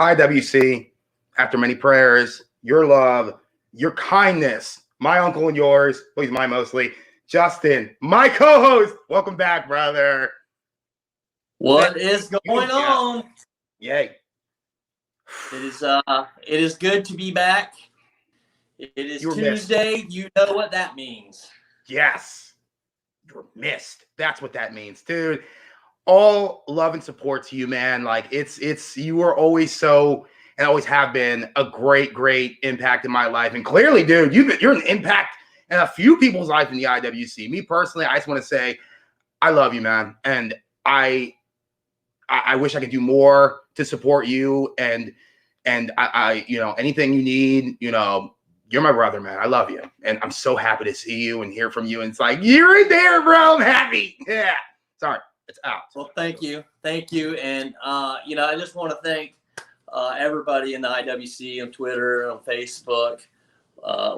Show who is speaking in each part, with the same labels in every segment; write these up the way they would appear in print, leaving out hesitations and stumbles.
Speaker 1: IWC, after many prayers, your love, your kindness, my uncle and yours, please mine mostly, Justin, my co-host, welcome back, brother.
Speaker 2: What is going on?
Speaker 1: Yay.
Speaker 2: It is good to be back. It is Tuesday. Missed. You know what that means.
Speaker 1: Yes. You're missed. That's what that means, dude. All love and support to you, man. Like it's you are always so and always have been a great impact in my life. And clearly, dude, you're an impact in a few people's life in the IWC. Me personally, I just want to say I love you, man. And I wish I could do more to support you and I anything you need, you're my brother, man. I love you. And I'm so happy to see you and hear from you. And it's like, you're there, bro. I'm happy. Yeah. Sorry. It's out.
Speaker 2: Well, thank you. And, I just want to thank everybody in the IWC on Twitter, on Facebook,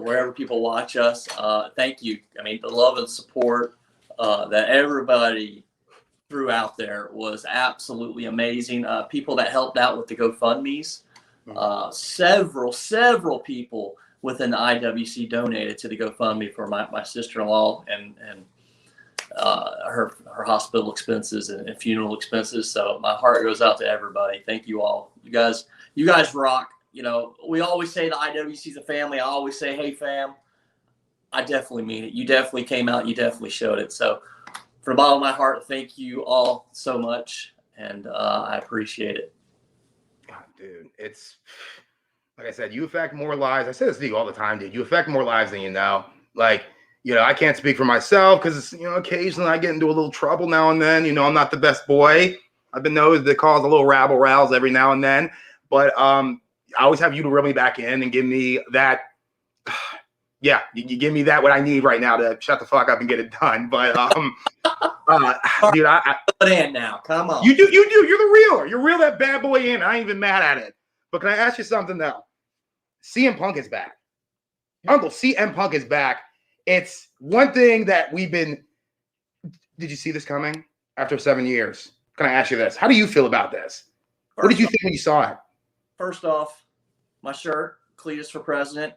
Speaker 2: wherever people watch us. Thank you. I mean, the love and support that everybody threw out there was absolutely amazing. People that helped out with the GoFundMes, several people within the IWC donated to the GoFundMe for my sister-in-law and her hospital expenses and funeral expenses. So my heart goes out to everybody. Thank you all. You guys rock. We always say the IWC is a family. I always say, hey fam. I definitely mean it. You definitely came out. You definitely showed it. So from the bottom of my heart, thank you all so much. And I appreciate it.
Speaker 1: God, dude, it's like I said, you affect more lives. I say this to you all the time, dude. You affect more lives than you know. Like, I can't speak for myself because, occasionally I get into a little trouble now and then. I'm not the best boy. I've been known to cause a little rabble-rouse every now and then. But I always have you to reel me back in and give me that. Yeah, you give me that what I need right now to shut the fuck up and get it done. But, dude,
Speaker 2: put in now. Come on.
Speaker 1: You do. You're the realer. You're real that bad boy in. I ain't even mad at it. But can I ask you something, though? CM Punk is back. Uncle CM Punk is back. It's one thing that we've been – did you see this coming after 7 years? Can I ask you this? How do you feel about this? What did you think when you saw it?
Speaker 2: First off, my shirt, Cletus for President.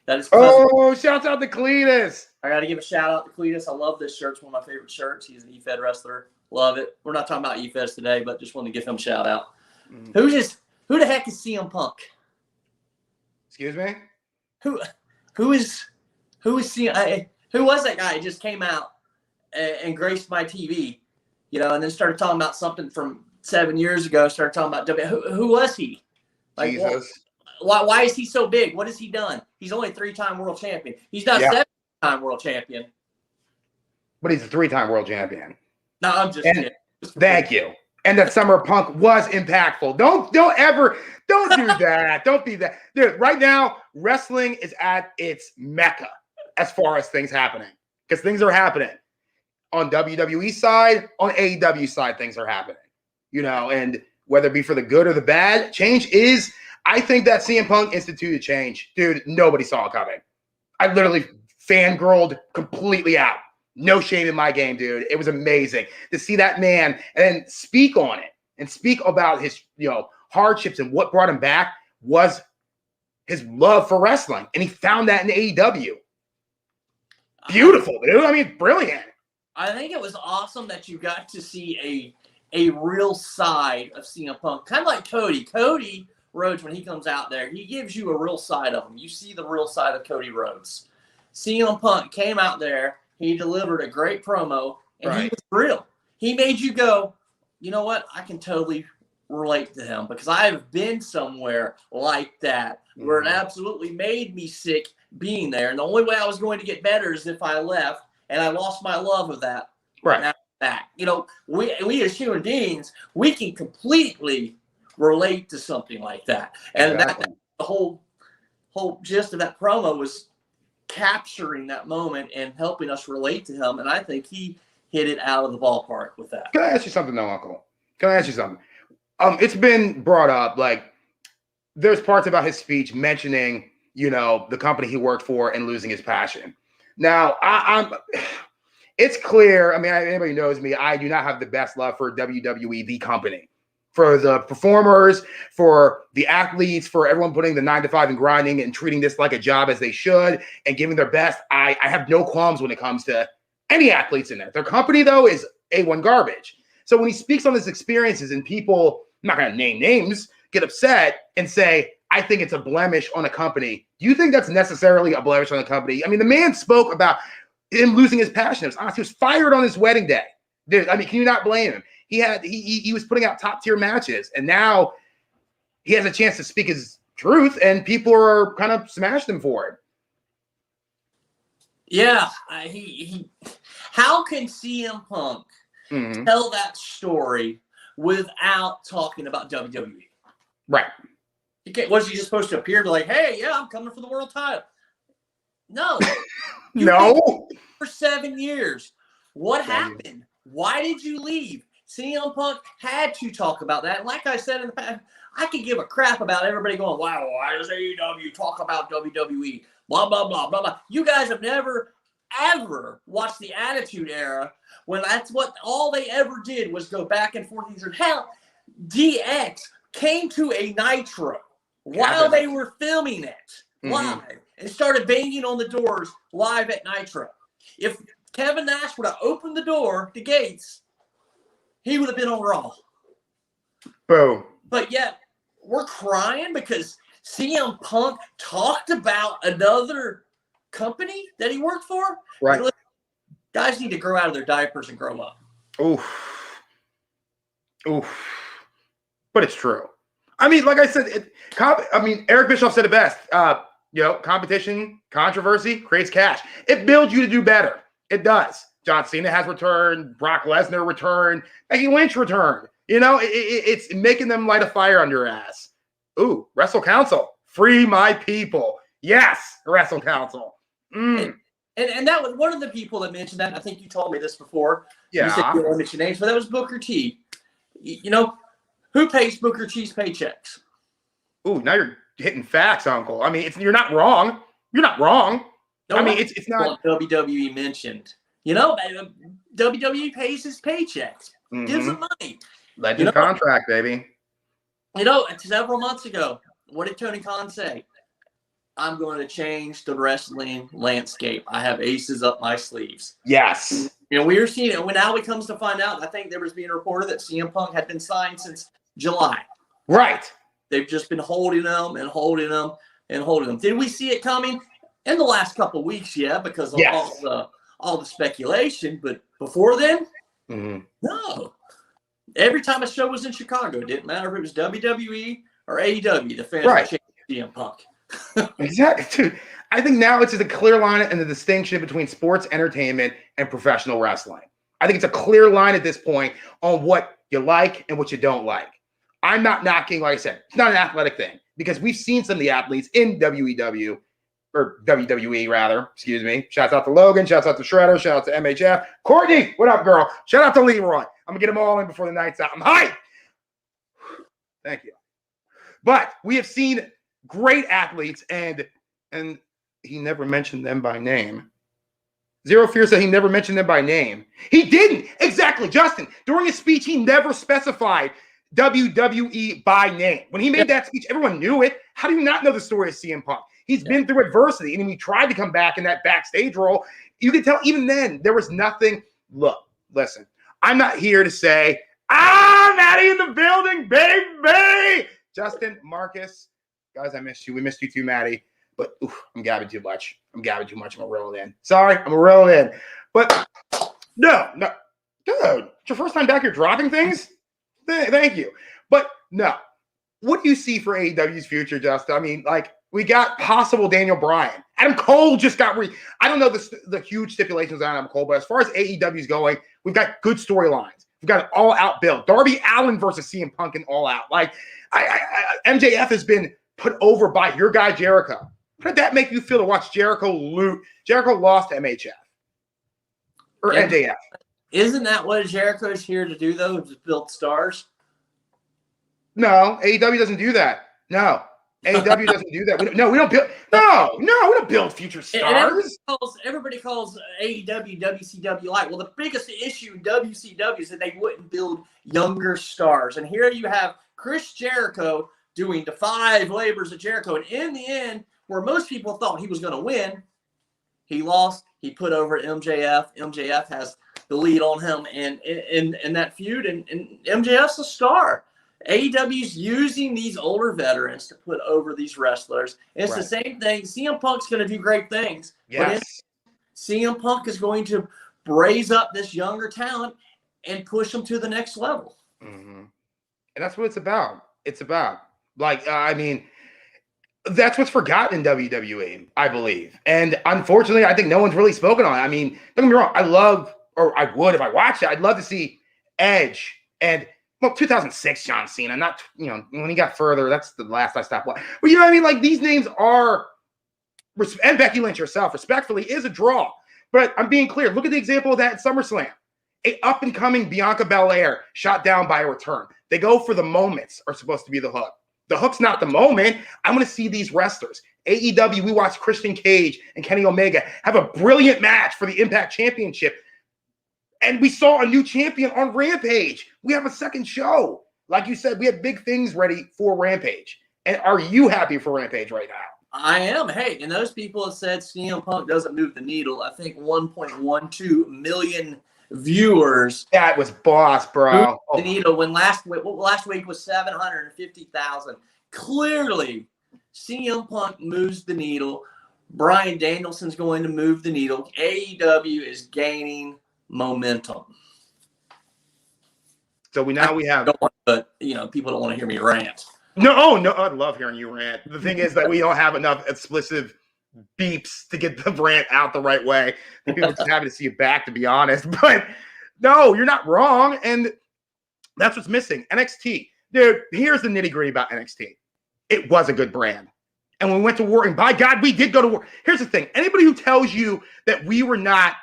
Speaker 2: That is
Speaker 1: shouts out to Cletus.
Speaker 2: I got to give a shout out to Cletus. I love this shirt. It's one of my favorite shirts. He's an EFED wrestler. Love it. We're not talking about EFEDs today, but just wanted to give him a shout out. Who the heck is CM Punk?
Speaker 1: Excuse me?
Speaker 2: Who was that guy who just came out and graced my TV, and then started talking about something from 7 years ago, started talking about who was he? Like,
Speaker 1: Jesus.
Speaker 2: Why is he so big? What has he done? He's only a 3-time world champion. He's not a 7-time world champion.
Speaker 1: But he's a 3-time world champion.
Speaker 2: No, I'm just kidding.
Speaker 1: Thank you. And that Summer Punk was impactful. Don't do that. Don't be that. Dude, right now, wrestling is at its mecca as far as things happening. Because things are happening. On WWE side, on AEW side, things are happening. And whether it be for the good or the bad, change is, I think that CM Punk instituted change. Dude, nobody saw it coming. I literally fangirled completely out. No shame in my game, dude. It was amazing to see that man and then speak on it and speak about his, hardships and what brought him back was his love for wrestling. And he found that in AEW. Beautiful, dude. I mean, brilliant.
Speaker 2: I think it was awesome that you got to see a real side of CM Punk. Kind of like Cody. Cody Rhodes, when he comes out there, he gives you a real side of him. You see the real side of Cody Rhodes. CM Punk came out there. He delivered a great promo, and He was real. He made you go, you know what? I can totally relate to him because I have been somewhere like that where it absolutely made me sick being there. And the only way I was going to get better is if I left, and I lost my love of that.
Speaker 1: Right.
Speaker 2: After that. We as human beings, we can completely relate to something like that. And
Speaker 1: exactly.
Speaker 2: the whole gist of that promo was capturing that moment and helping us relate to him. And I think he hit it out of the ballpark with that.
Speaker 1: Can I ask you something though, Uncle? Can I ask you something? It's been brought up, like there's parts about his speech mentioning, the company he worked for and losing his passion. Now, it's clear. I mean, anybody knows me. I do not have the best love for WWE, the company. for the performers, for the athletes, for everyone putting the 9 to 5 and grinding and treating this like a job as they should and giving their best. I have no qualms when it comes to any athletes in there. Their company, though, is A1 garbage. So when he speaks on his experiences and people, I'm not going to name names, get upset and say, I think it's a blemish on a company. Do you think that's necessarily a blemish on a company? I mean, the man spoke about him losing his passion. He was fired on his wedding day. I mean, can you not blame him? He was putting out top tier matches, and now he has a chance to speak his truth, and people are kind of smashed him for it.
Speaker 2: Yeah, how can CM Punk tell that story without talking about WWE?
Speaker 1: Right.
Speaker 2: Was he just supposed to appear and be like, hey, yeah, I'm coming for the world title? No.
Speaker 1: No.
Speaker 2: For 7 years. What happened? Why did you leave? CM Punk had to talk about that. And like I said in the past, I could give a crap about everybody going, wow, why does AEW talk about WWE? Blah, blah, blah, blah, blah. You guys have never, ever watched the Attitude Era when that's what all they ever did was go back and forth. Hell, DX came to a Nitro while they were filming it live and started banging on the doors live at Nitro. If Kevin Nash would have opened the door, the gates, he would have been on Raw.
Speaker 1: Boom.
Speaker 2: But yet, we're crying because CM Punk talked about another company that he worked for.
Speaker 1: Right.
Speaker 2: Guys need to grow out of their diapers and grow up.
Speaker 1: Oof. But it's true. I mean, like I said, Eric Bischoff said it best. Competition, controversy creates cash. It builds you to do better. It does. John Cena has returned. Brock Lesnar returned. Becky Lynch returned. It's making them light a fire under your ass. Ooh, Wrestle Council. Free my people. Yes, Wrestle Council.
Speaker 2: And that was one of the people that mentioned that. I think you told me this before.
Speaker 1: Yeah.
Speaker 2: You said you don't mention names, but that was Booker T. Who pays Booker T's paychecks?
Speaker 1: Ooh, now you're hitting facts, Uncle. I mean, you're not wrong. You're not wrong.
Speaker 2: No,
Speaker 1: I mean, it's not.
Speaker 2: WWE mentioned. WWE pays his paychecks. Gives him money.
Speaker 1: Legend contract, baby.
Speaker 2: Several months ago, what did Tony Khan say? I'm going to change the wrestling landscape. I have aces up my sleeves.
Speaker 1: Yes.
Speaker 2: We were seeing it. When now it comes to find out, I think there was being reported that CM Punk had been signed since July.
Speaker 1: Right.
Speaker 2: They've just been holding them and holding them and holding them. Did we see it coming in the last couple of weeks? Yeah, because of all the speculation. But before then, no. Every time a show was in Chicago, it didn't matter if it was WWE or AEW. The fans were chanting CM Punk.
Speaker 1: Exactly. Dude, I think now it's just a clear line and the distinction between sports entertainment and professional wrestling. I think it's a clear line at this point on what you like and what you don't like. I'm not knocking, like I said, it's not an athletic thing because we've seen some of the athletes in WEW or WWE rather, excuse me. Shouts out to Logan, shouts out to Shredder, shout out to MHF. Courtney, what up, girl? Shout out to Leroy. I'm gonna get them all in before the night's out. I'm hyped. Thank you. But we have seen great athletes, and he never mentioned them by name. Zero Fear said he never mentioned them by name. He didn't. Exactly, Justin. During his speech, he never specified WWE by name. When he made that speech, everyone knew it. How do you not know the story of CM Punk? He's been through adversity, and he tried to come back in that backstage role. You could tell even then there was nothing. Look, listen, I'm not here to say, Maddie in the building, baby. Justin, Marcus, guys, I missed you. We missed you too, Maddie. But I'm gabbing too much. I'm going to roll it in. Sorry, I'm going to roll it in. But no. Dude, it's your first time back here dropping things? Thank you. But no. What do you see for AEW's future, Justin? I mean, we got possible Daniel Bryan. Adam Cole just got I don't know the huge stipulations on Adam Cole, but as far as AEW's going, we've got good storylines. We've got an all-out build. Darby Allin versus CM Punk and all out. MJF has been put over by your guy Jericho. How did that make you feel to watch Jericho loot? Jericho lost to MHF or MJF.
Speaker 2: Isn't that what Jericho's here to do, though? Just build stars?
Speaker 1: No, AEW doesn't do that. No. AEW doesn't do that. We don't build. No, we don't build future stars.
Speaker 2: Everybody calls AEW WCW light. Well, the biggest issue in WCW is that they wouldn't build younger stars. And here you have Chris Jericho doing the 5 labors of Jericho. And in the end, where most people thought he was going to win, he lost. He put over MJF. MJF has the lead on him in that feud, and MJF's a star. AEW's using these older veterans to put over these wrestlers. And it's the same thing. CM Punk's going to do great things.
Speaker 1: Yes.
Speaker 2: But CM Punk is going to raise up this younger talent and push them to the next level.
Speaker 1: Mm-hmm. And that's what it's about. It's about, that's what's forgotten in WWE, I believe. And unfortunately, I think no one's really spoken on it. I mean, don't get me wrong. I would if I watched it. I'd love to see Edge and 2006 John Cena. Not, when he got further, that's the last I stopped watching. But you know what I mean? Like, these names are, and Becky Lynch herself, respectfully, is a draw. But I'm being clear. Look at the example of that at SummerSlam. A up-and-coming Bianca Belair shot down by a return. They go for the moments are supposed to be the hook. The hook's not the moment. I want to see these wrestlers. AEW, we watched Christian Cage and Kenny Omega have a brilliant match for the Impact Championship. And we saw a new champion on Rampage. We have a second show. Like you said, we have big things ready for Rampage. And are you happy for Rampage right now?
Speaker 2: I am. Hey, and those people have said CM Punk doesn't move the needle. I think 1.12 million viewers.
Speaker 1: That was boss, bro.
Speaker 2: The needle when last week was 750,000. Clearly, CM Punk moves the needle. Bryan Danielson's going to move the needle. AEW is gaining momentum.
Speaker 1: So we have,
Speaker 2: but people don't want to hear me rant.
Speaker 1: No, I love hearing you rant. The thing is that we don't have enough explicit beeps to get the rant out the right way. And people are just happy to see you back, to be honest. But no, you're not wrong, and that's what's missing. NXT, dude. Here's the nitty gritty about NXT. It was a good brand, and when we went to war, and by God, we did go to war. Here's the thing: anybody who tells you that we were not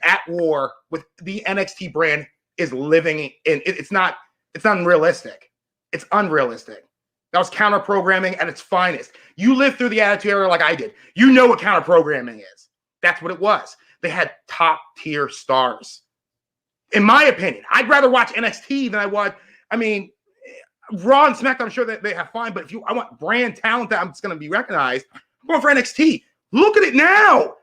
Speaker 1: at war with the NXT brand is living in it's not unrealistic. It's unrealistic. That was counter programming at its finest. You lived through the Attitude Era like I did. You know what counter programming is. That's what it was. They had top tier stars. In my opinion, I'd rather watch NXT than I watch. I mean, Raw and SmackDown, I'm sure that they have fine, but I want brand talent that I'm just going to be recognized, I'm going for NXT. Look at it now,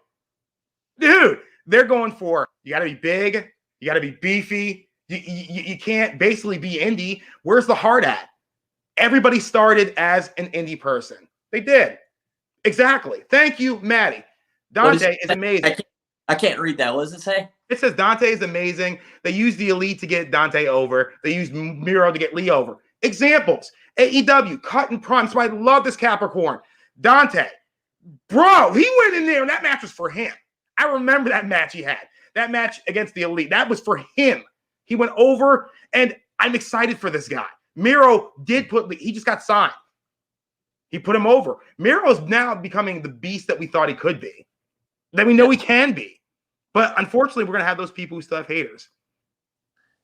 Speaker 1: dude. They're going for, you got to be big, you got to be beefy. You can't basically be indie. Where's the heart at? Everybody started as an indie person. They did. Exactly. Thank you, Maddie. Dante is amazing.
Speaker 2: I can't read that. What does it say?
Speaker 1: It says Dante is amazing. They used the Elite to get Dante over. They used Miro to get Lee over. Examples. AEW, cut and prime. So I love this Capricorn. Dante. Bro, he went in there and that match was for him. I remember that match he had. That match against the Elite. That was for him. He went over, and I'm excited for this guy. Miro he just got signed. He put him over. Miro's now becoming the beast that we thought he could be, that we know he can be. But unfortunately, we're going to have those people who still have haters.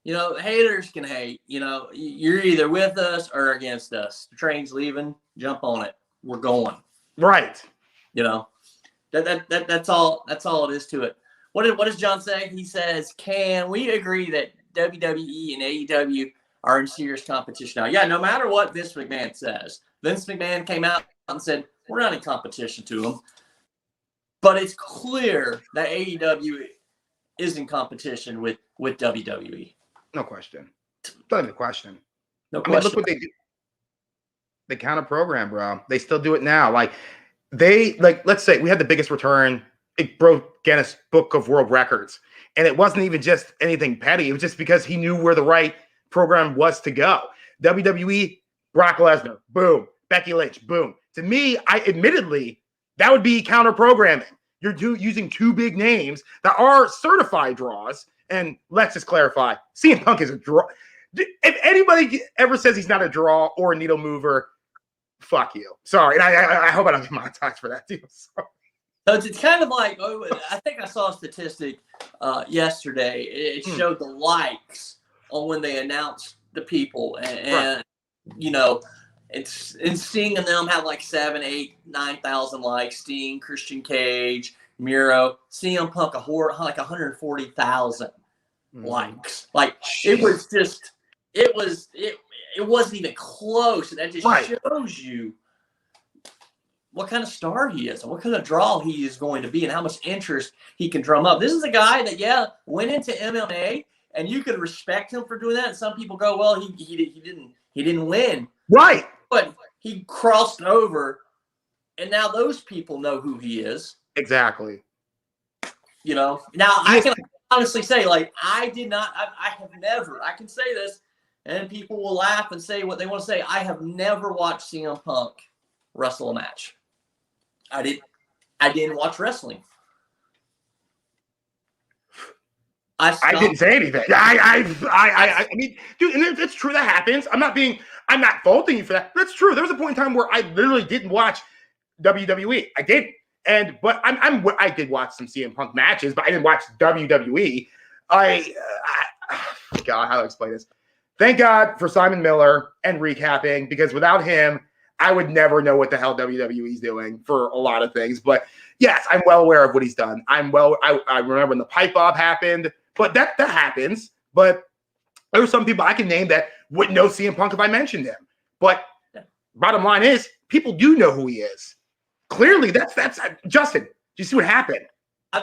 Speaker 2: Haters can hate. You're either with us or against us. The train's leaving. Jump on it. We're going.
Speaker 1: Right.
Speaker 2: That's all it is to it. What does John say? He says, can we agree that WWE and AEW are in serious competition now? Yeah, no matter what Vince McMahon says. Vince McMahon came out and said, we're not in competition to them. But it's clear that AEW is in competition with WWE.
Speaker 1: No question. Not even a question.
Speaker 2: No question.
Speaker 1: Look what they do. They counter program, bro. They still do it now. Let's say we had the biggest return. It broke Guinness Book of World Records. And it wasn't even just anything petty. It was just because he knew where the right program was to go. WWE, Brock Lesnar, boom. Becky Lynch, boom. To me, admittedly, that would be counter programming. You're using two big names that are certified draws. And let's just clarify, CM Punk is a draw. If anybody ever says he's not a draw or a needle mover, fuck you. Sorry. And I hope I don't get monetized for that too. Sorry.
Speaker 2: So it's kind of like, I think I saw a statistic yesterday. It showed the likes on when they announced the people. And and Sting and them had like 7, 8, 9,000 likes. Sting, Christian Cage, Miro, CM Punk like 140,000 likes. Like it was just, it wasn't even close, and that just shows you what kind of star he is and what kind of draw he is going to be and how much interest he can drum up. This is a guy that went into MMA, and you could respect him for doing that. And some people go, well, he didn't win,
Speaker 1: right?
Speaker 2: But he crossed over, and now those people know who he is.
Speaker 1: Exactly.
Speaker 2: You know, now I can honestly say, like, I have never, I can say this, and people will laugh and say what they want to say. I have never watched CM Punk wrestle a match. I didn't watch wrestling. I
Speaker 1: didn't say anything. I mean, dude, and it's true that happens. I'm not faulting you for that. That's true. There was a point in time where I literally didn't watch WWE. I didn't. But I did watch some CM Punk matches, but I didn't watch WWE. God, how to explain this? Thank God for Simon Miller and recapping, because without him, I would never know what the hell WWE's doing for a lot of things. But yes, I'm well aware of what he's done. I remember when the pipe bomb happened, but that happens. But there are some people I can name that wouldn't know CM Punk if I mentioned him. But bottom line is, people do know who he is. Clearly, that's Justin. Do you see what happened?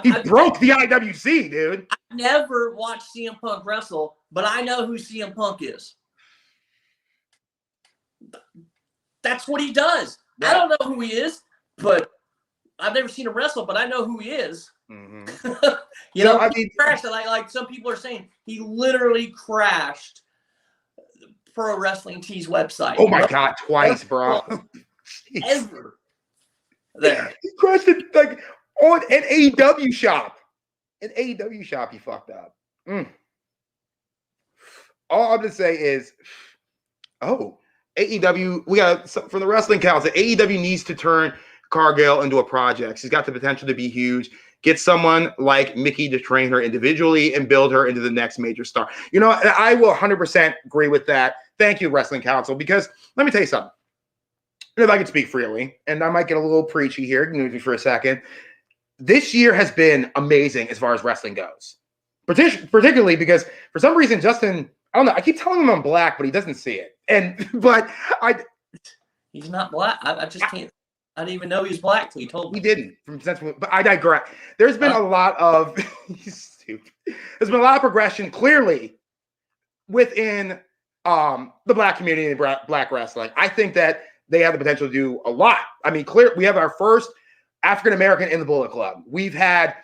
Speaker 1: He broke the IWC, dude.
Speaker 2: I never watched CM Punk wrestle, but I know who CM Punk is. That's what he does. Yeah. I don't know who he is, but I've never seen him wrestle, but I know who he is.
Speaker 1: Mm-hmm.
Speaker 2: You know, I mean, he crashed. Like some people are saying, he literally crashed Pro Wrestling Tees website.
Speaker 1: Oh my God, twice, bro.
Speaker 2: Ever. There.
Speaker 1: He crashed it like on an AEW shop. An AEW shop, he fucked up. All I'm gonna say is, AEW, we got from the Wrestling Council. AEW needs to turn Cargill into a project. She's got the potential to be huge. Get someone like Mickey to train her individually and build her into the next major star. You know, I will 100% agree with that. Thank you, Wrestling Council, because let me tell you something. If I could speak freely, and I might get a little preachy here, ignore me for a second. This year has been amazing as far as wrestling goes. Particularly because for some reason, Justin, I don't know, I keep telling him I'm black, but he doesn't see it.
Speaker 2: He's not black. I just can't. I didn't even know he was black till he told me.
Speaker 1: He didn't. But I digress. There's been a lot of he's stupid. There's been a lot of progression clearly within the black community and black wrestling. I think that they have the potential to do a lot. I mean, we have our first African-American in the Bullet Club. We've had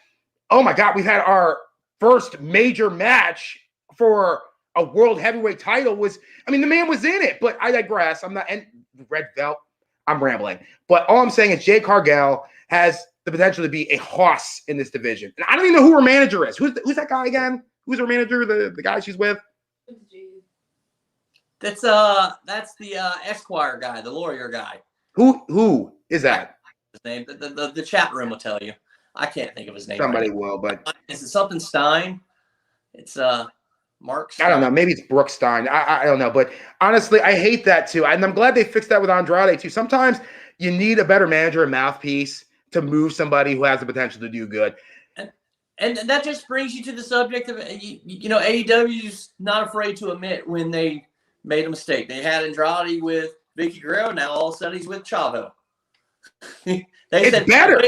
Speaker 1: our first major match for a world heavyweight title the man was in it, but I digress. I'm not, and red belt, I'm rambling. But all I'm saying is Jade Cargill has the potential to be a hoss in this division. And I don't even know who her manager is. Who's that guy again? Who's her manager, the guy she's with?
Speaker 2: That's the Esquire guy, the lawyer guy.
Speaker 1: Who is that?
Speaker 2: His name. The chat room will tell you. I can't think of his name.
Speaker 1: Somebody will, but
Speaker 2: is it something Stein? It's Mark Stein.
Speaker 1: I don't know. Maybe it's Brooke Stein. I don't know. But honestly, I hate that too. And I'm glad they fixed that with Andrade too. Sometimes you need a better manager and mouthpiece to move somebody who has the potential to do good.
Speaker 2: And that just brings you to the subject of, AEW's not afraid to admit when they made a mistake. They had Andrade with Vicky Guerrero. Now all of a sudden he's with Chavo. They said,
Speaker 1: better.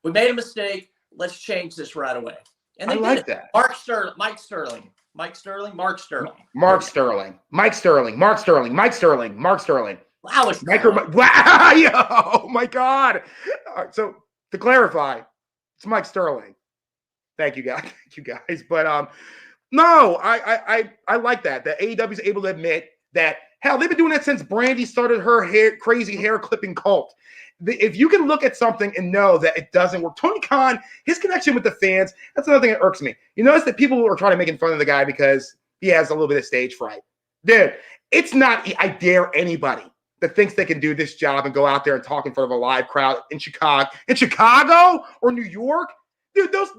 Speaker 2: We made a mistake. Let's change this right away. And they
Speaker 1: like
Speaker 2: did.
Speaker 1: That.
Speaker 2: Mark Sterling. Mike Sterling. Mike Sterling. Mark Sterling.
Speaker 1: Mark Sterling. Mike Sterling. Mark Sterling. Mike Sterling. Mark Sterling.
Speaker 2: Wow.
Speaker 1: Wow. Yo, oh my God. So to clarify, it's Mike Sterling. Thank you guys. But no, I like that AEW is able to admit that, hell, they've been doing that since Brandy started her crazy hair clipping cult. If you can look at something and know that it doesn't work, Tony Khan, his connection with the fans, that's another thing that irks me. You notice that people are trying to make fun of the guy because he has a little bit of stage fright. Dude, it's not, I dare anybody that thinks they can do this job and go out there and talk in front of a live crowd in Chicago or New York. Dude, those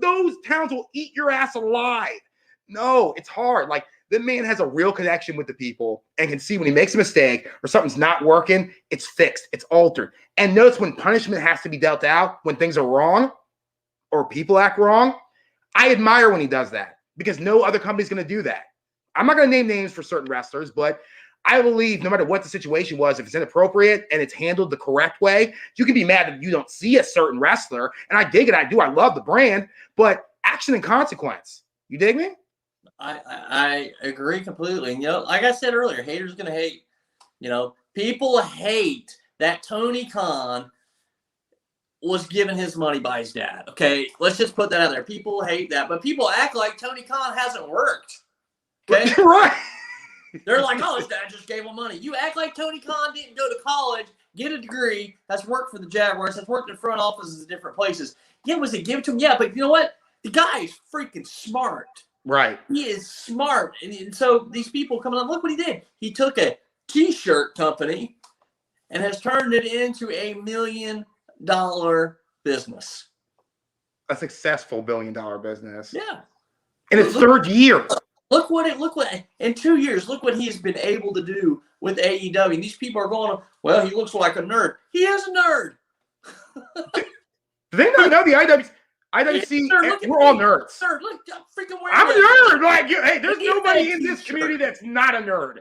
Speaker 1: towns will eat your ass alive. No, it's hard. Like, The man has a real connection with the people and can see when he makes a mistake or something's not working, it's fixed, it's altered. And notice when punishment has to be dealt out, when things are wrong or people act wrong, I admire when he does that because no other company's going to do that. I'm not going to name names for certain wrestlers, but I believe no matter what the situation was, if it's inappropriate and it's handled the correct way, you can be mad that you don't see a certain wrestler. And I dig it. I do. I love the brand, but action and consequence. You dig me?
Speaker 2: I agree completely. And, like I said earlier, haters going to hate. People hate that Tony Khan was given his money by his dad. Okay, let's just put that out there. People hate that, but people act like Tony Khan hasn't worked. Okay,
Speaker 1: right.
Speaker 2: They're like, oh, his dad just gave him money. You act like Tony Khan didn't go to college, get a degree, has worked for the Jaguars, has worked in front offices in different places. Yeah, was it given to him? Yeah, but you know what? The guy is freaking smart.
Speaker 1: Right.
Speaker 2: He is smart. And so these people coming up, look what he did. He took a T-shirt company and has turned it into $1 million business.
Speaker 1: A successful $1 billion business.
Speaker 2: Yeah.
Speaker 1: In its third year.
Speaker 2: Look what in 2 years, look what he's been able to do with AEW. And these people are going, well, he looks like a nerd. He is a nerd.
Speaker 1: Do they not know the IWC? We're all nerds.
Speaker 2: Nerd. Look, I'm freaking wearing
Speaker 1: I'm a nerd. Like, hey, there's nobody in this community that's not a nerd.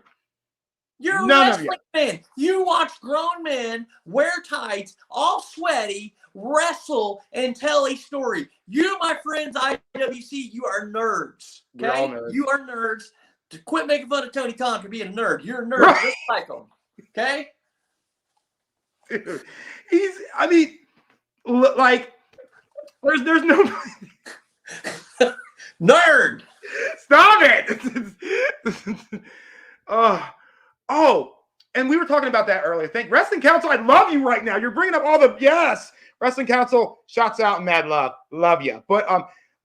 Speaker 2: You're a wrestling fan. You watch grown men wear tights, all sweaty, wrestle, and tell a story. You, my friends, IWC, you are nerds. Okay?
Speaker 1: We're all nerds.
Speaker 2: You are nerds. To quit making fun of Tony Khan for being a nerd. You're a nerd just like him. Okay?
Speaker 1: Dude, there's no
Speaker 2: Nerd.
Speaker 1: Stop it. Oh, and we were talking about that earlier. Thank Wrestling Council. I love you right now. You're bringing up all the Wrestling Council. Shouts out and mad love. Love you. But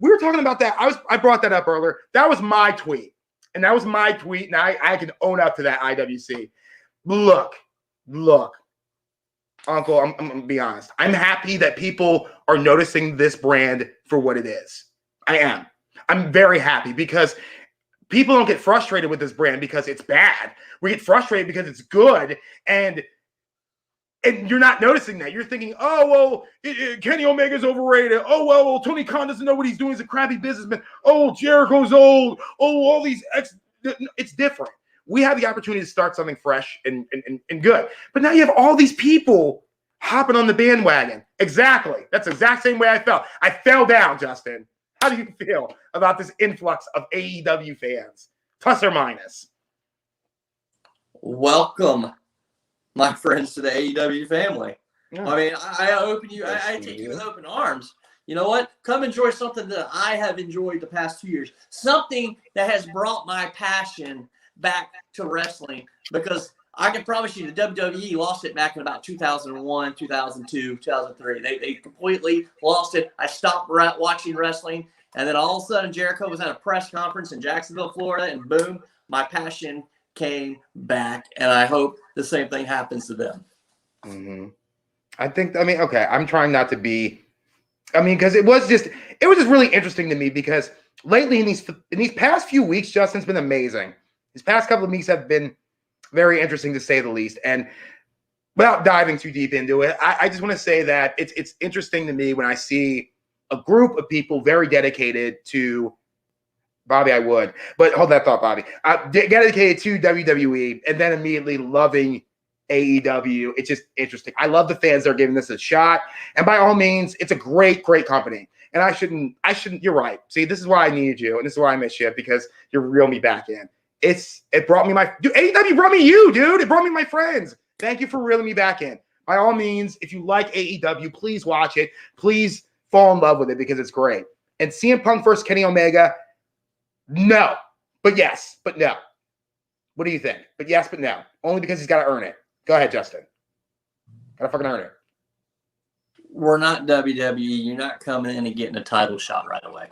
Speaker 1: we were talking about that. I brought that up earlier. That was my tweet. And I can own up to that, IWC. Look. Uncle, I'm going to be honest. I'm happy that people are noticing this brand for what it is. I am. I'm very happy because people don't get frustrated with this brand because it's bad. We get frustrated because it's good, and you're not noticing that. You're thinking, oh, well, Kenny Omega's overrated. Oh, well, Tony Khan doesn't know what he's doing. He's a crappy businessman. Oh, Jericho's old. Oh, all these it's different. We have the opportunity to start something fresh and good. But now you have all these people hopping on the bandwagon. Exactly. That's the exact same way I felt. I fell down, Justin. How do you feel about this influx of AEW fans? Plus or minus?
Speaker 2: Welcome, my friends, to the AEW family.
Speaker 1: Yeah.
Speaker 2: I mean, I take you with open arms. You know what? Come enjoy something that I have enjoyed the past 2 years. Something that has brought my passion back to wrestling, because I can promise you the WWE lost it back in about 2001, 2002, 2003. They completely lost it. I stopped watching wrestling, and then all of a sudden Jericho was at a press conference in Jacksonville, Florida, and boom, my passion came back, and I hope the same thing happens to them.
Speaker 1: Mm-hmm. Okay, I'm trying not to be, because it was just really interesting to me because lately in these past few weeks, Justin's been amazing. These past couple of weeks have been very interesting to say the least. And without diving too deep into it, I just want to say that it's interesting to me when I see a group of people very dedicated to Bobby. I would, but hold that thought, Bobby. Dedicated to WWE and then immediately loving AEW. It's just interesting. I love the fans that are giving this a shot. And by all means, it's a great, great company. And I shouldn't, you're right. See, this is why I needed you. And this is why I miss you, because you reel me back in. It brought me AEW brought me you, dude. It brought me my friends. Thank you for reeling me back in. By all means, if you like AEW, please watch it. Please fall in love with it because it's great. And CM Punk versus Kenny Omega, no. But yes, but no. What do you think? But yes, but no. Only because he's got to earn it. Go ahead, Justin. Got to fucking earn it.
Speaker 2: We're not WWE. You're not coming in and getting a title shot right away.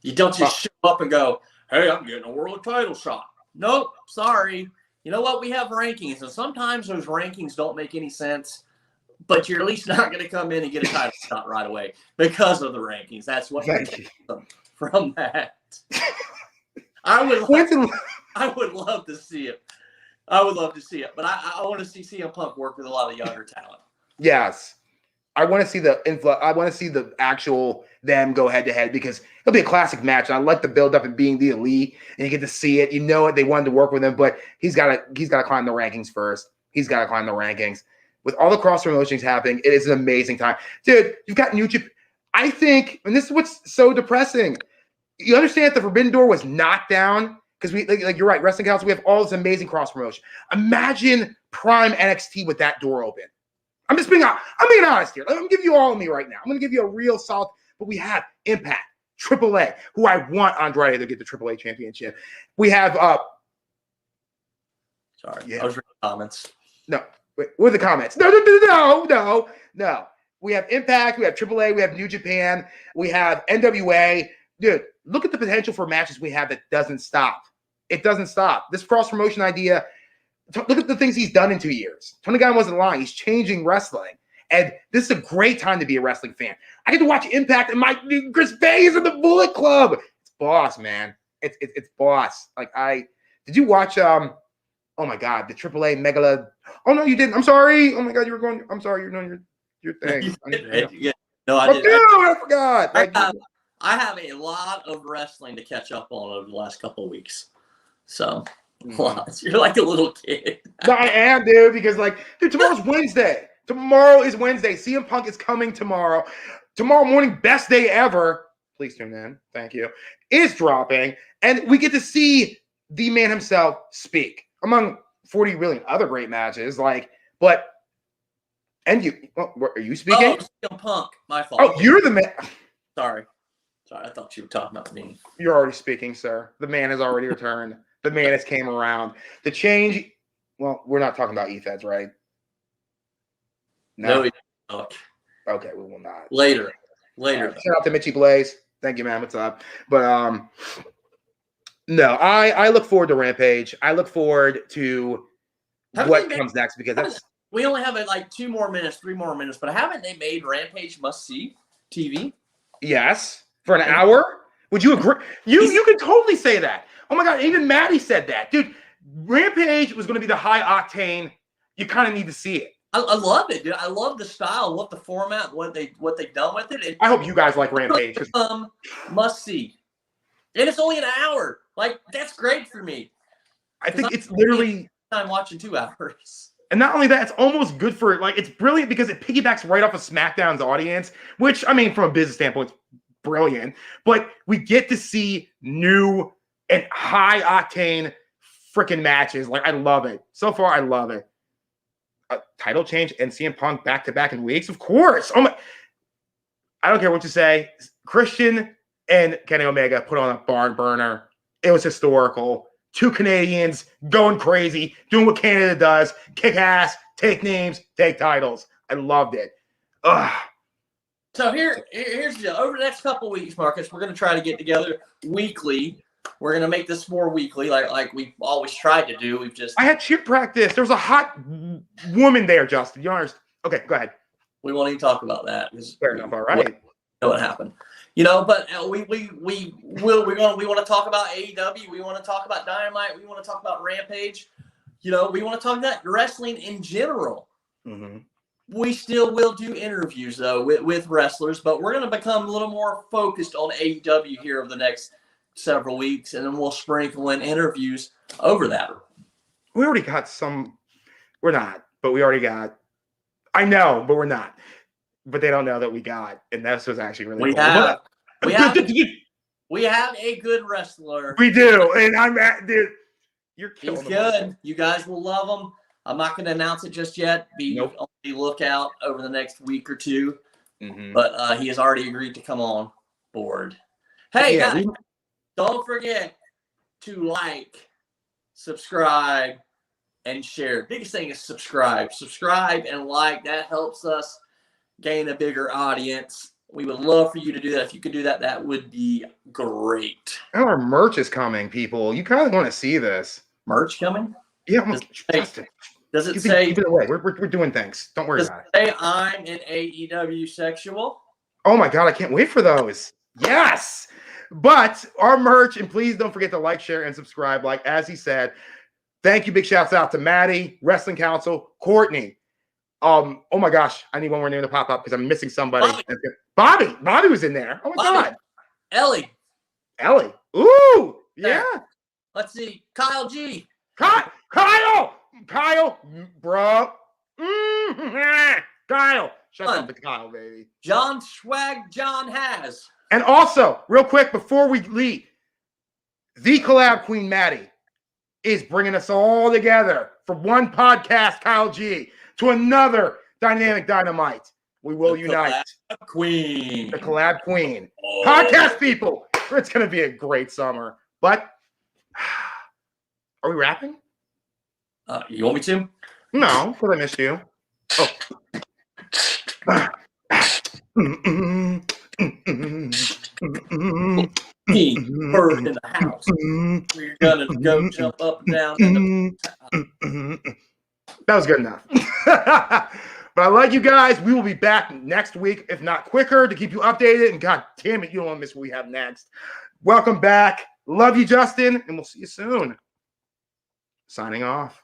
Speaker 2: You don't just show up and go, hey, I'm getting a world title shot. Nope, sorry. You know what? We have rankings, and sometimes those rankings don't make any sense, but you're at least not going to come in and get a title shot right away because of the rankings. That's what
Speaker 1: Thank you.
Speaker 2: from that. I would
Speaker 1: Winston,
Speaker 2: love to see it. I would love to see it, but I want to see CM Punk work with a lot of younger talent.
Speaker 1: yes. I want to see the influx. I want to see the actual them go head to head because it'll be a classic match. And I like the build up and being the elite, and you get to see it. You know it. They wanted to work with him, but he's got to climb the rankings first. He's got to climb the rankings. With all the cross promotions happening, it is an amazing time, dude. You've got New Japan. I think, and this is what's so depressing. You understand that the Forbidden Door was knocked down because we like you're right. Wrestling Council. We have all this amazing cross promotion. Imagine Prime NXT with that door open. I'm being honest here. I'm gonna give you all of me right now. I'm gonna give you a real solid. But we have Impact, AAA, who I want Andrade to get the AAA championship. We have
Speaker 2: Sorry, I was reading comments.
Speaker 1: No, wait, what are the comments? No. We have Impact, we have AAA, we have New Japan, we have NWA. Dude, look at the potential for matches we have that doesn't stop. It doesn't stop. This cross promotion idea. Look at the things he's done in 2 years. Tony Khan wasn't lying. He's changing wrestling. And this is a great time to be a wrestling fan. I get to watch Impact and Chris Bay is in the Bullet Club. It's boss, man. It's boss. Did you watch oh my God, the AAA Megala? Oh no, you didn't. I'm sorry. Oh my God, I'm sorry, you're doing your thing.
Speaker 2: Yeah. No, I didn't.
Speaker 1: Dude, I forgot.
Speaker 2: I have a lot of wrestling to catch up on over the last couple of weeks. So you're like a little kid.
Speaker 1: No, I am, dude, because tomorrow's Wednesday. Tomorrow is Wednesday. CM Punk is coming tomorrow. Tomorrow morning, best day ever. Please tune in. Thank you. Is dropping. And we get to see the man himself speak among 40 million other great matches. Are you speaking?
Speaker 2: Oh, CM Punk. My fault.
Speaker 1: Oh, you're the man.
Speaker 2: Sorry. I thought you were talking about me.
Speaker 1: You're already speaking, sir. The man has already returned. The man has came around. The change. Well, we're not talking about E-Feds, right?
Speaker 2: No, we don't.
Speaker 1: Okay, we will not.
Speaker 2: Later.
Speaker 1: Shout out to Mitchie Blaze. Thank you, man. What's up? But no, I look forward to Rampage. I look forward to what comes next because
Speaker 2: we only have 3 more minutes, but haven't they made Rampage must see TV?
Speaker 1: Yes, for an hour. Would you agree? You can totally say that. Oh my God, even Maddie said that, dude. Rampage was going to be the high octane. You kind of need to see it.
Speaker 2: I love it, dude. I love the style, what the format, what they've done with it.
Speaker 1: I hope you guys like Rampage.
Speaker 2: Must see, and it's only an hour. That's great for me.
Speaker 1: I think it's literally
Speaker 2: I'm watching 2 hours.
Speaker 1: And not only that, it's almost good for it's brilliant because it piggybacks right off of SmackDown's audience, which I mean, from a business standpoint, it's brilliant. But we get to see new and high octane freaking matches. I love it. So far, I love it. A title change and CM Punk back to back in weeks, of course. Oh my! I don't care what you say. Christian and Kenny Omega put on a barn burner. It was historical. 2 Canadians going crazy, doing what Canada does: kick ass, take names, take titles. I loved it. Ugh.
Speaker 2: So here's the deal. Over the next couple of weeks, Marcus, we're going to try to get together weekly. We're going to make this more weekly, like we've always tried to do.
Speaker 1: I had cheer practice. There was a hot woman there, Justin. You understand? Okay, go ahead.
Speaker 2: We won't even talk about that.
Speaker 1: Fair enough. All right.
Speaker 2: Know what happened. But we want to talk about AEW. We want to talk about Dynamite. We want to talk about Rampage. We want to talk about wrestling in general.
Speaker 1: Mm-hmm.
Speaker 2: We still will do interviews though with wrestlers, but we're going to become a little more focused on AEW here over the next several weeks, and then we'll sprinkle in interviews over that.
Speaker 1: We already got some. We're not, but we already got. I know, but we're not. But they don't know that we got, and this was actually really cool.
Speaker 2: We have a good wrestler.
Speaker 1: We do, and dude. You're killing.
Speaker 2: He's good. You guys will love him. I'm not going to announce it just yet. On the lookout over the next week or 2.
Speaker 1: Mm-hmm.
Speaker 2: But he has already agreed to come on board. Hey, guys, don't forget to like, subscribe, and share. Biggest thing is subscribe. Subscribe and like. That helps us gain a bigger audience. We would love for you to do that. If you could do that, that would be great.
Speaker 1: Our merch is coming, people. You kind of want to see this.
Speaker 2: Merch coming?
Speaker 1: Yeah.
Speaker 2: Does it say?
Speaker 1: Keep it away. We're doing things. Don't worry about it.
Speaker 2: Does it say I'm an AEW sexual?
Speaker 1: Oh my God, I can't wait for those. Yes. But our merch, and please don't forget to like, share, and subscribe. Like as he said, thank you. Big shouts out to Maddie, Wrestling Council, Courtney. Oh my gosh, I need one more name to pop up because I'm missing somebody. Bobby was in there. Oh my God.
Speaker 2: Ellie.
Speaker 1: Ooh, yeah.
Speaker 2: Let's see. Kyle G.
Speaker 1: Kyle, bro. Kyle. Shut up with Kyle, baby.
Speaker 2: John has.
Speaker 1: And also, real quick, before we leave, the collab queen, Maddie, is bringing us all together from one podcast, Kyle G, to another Dynamic Dynamite. We will unite. The collab queen. Oh. Podcast people. It's going to be a great summer. But, are we wrapping?
Speaker 2: You want me to?
Speaker 1: No, because I missed you. Oh.
Speaker 2: Bird in the house. We're gonna go jump up and down.
Speaker 1: That was good enough. But I like you guys. We will be back next week, if not quicker, to keep you updated. And God damn it, you don't want to miss what we have next. Welcome back. Love you, Justin, and we'll see you soon. Signing off.